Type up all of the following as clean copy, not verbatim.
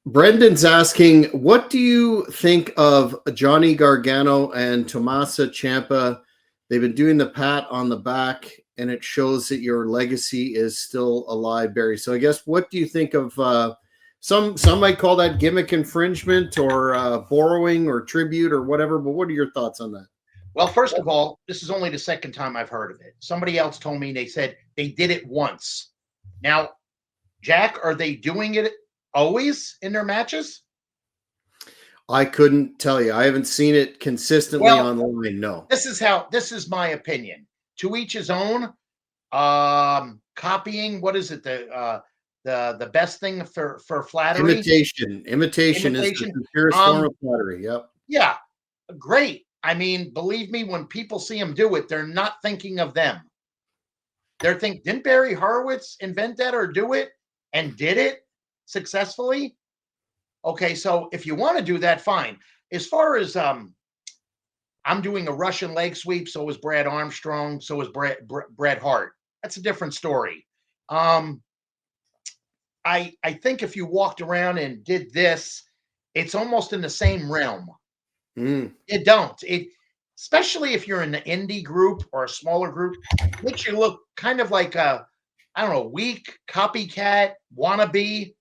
Brendan's asking, what do you think of Johnny Gargano and Tommaso Ciampa? They've been doing the pat on the back, and it shows that your legacy is still alive, Barry. So I guess, what do you think of some might call that gimmick infringement or borrowing or tribute or whatever, but what are your thoughts on that? Well, first of all, this is only the second time I've heard of it. Somebody else told me, they said they did it once. Now, Jack, are they doing it always in their matches? I couldn't tell you. I haven't seen it consistently online. No. This is my opinion. To each his own. Copying, what is it? The best thing for flattery? Imitation is the purest form of flattery. Yep. Yeah, great. I mean, believe me, when people see them do it, they're not thinking of them. They're thinking, didn't Barry Horowitz invent that or do it and did it successfully? Okay, so if you want to do that, fine. As far as I'm doing a Russian leg sweep, so is Brad Armstrong, so is Bret Hart. That's a different story. I think if you walked around and did this, it's almost in the same realm. It don't. Especially if you're in the indie group or a smaller group, makes you look kind of like a, I don't know, weak copycat wannabe.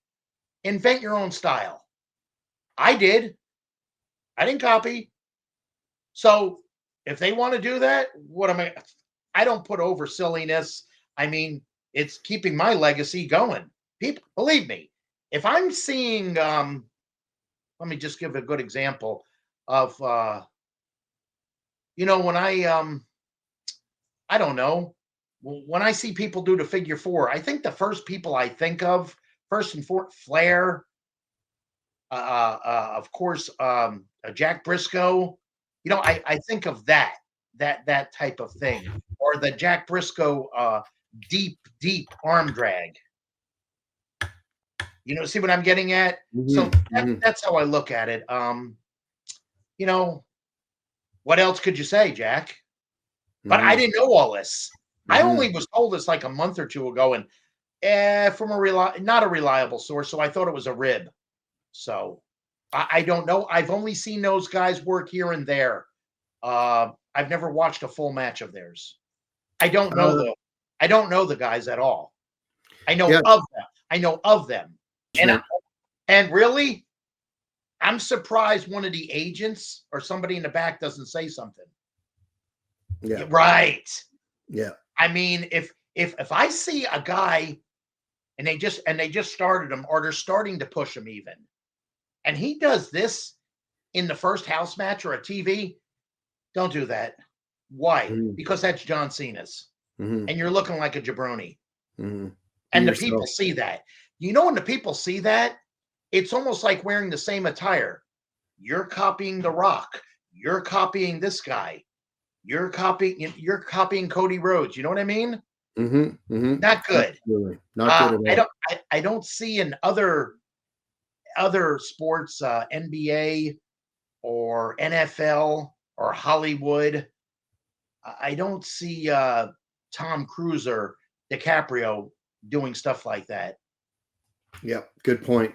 Invent your own style. I did. I didn't copy. So if they want to do that, what am I don't put over silliness. I mean, it's keeping my legacy going. People, believe me, if I'm seeing, let me just give a good example of, when I don't know, when I see people do the figure four, I think the first people I think of, first and fourth, Flair, of course, Jack Briscoe. I think of that type of thing, or the Jack Briscoe deep arm drag. See what I'm getting at? So that's how I look at it. What else could you say, Jack? But I didn't know all this. I only was told this like a month or two ago, and from not a reliable source, so I thought it was a rib. So I don't know. I've only seen those guys work here and there. I've never watched a full match of theirs. I don't know I don't know the guys at all. I know of them. I know of them. And really, I'm surprised one of the agents or somebody in the back doesn't say something. Yeah. Right. Yeah. I mean, if I see a guy and they just started him, or they're starting to push him even, and he does this in the first house match or a TV, don't do that. Why? Because that's John Cena's. And you're looking like a jabroni. And the people see that. When the people see that, it's almost like wearing the same attire. You're copying The Rock. You're copying this guy. You're copying Cody Rhodes. You know what I mean? Not good. Not good at all. I don't see in other sports, NBA or NFL or Hollywood, I don't see Tom Cruise or DiCaprio doing stuff like that. Yeah, good point.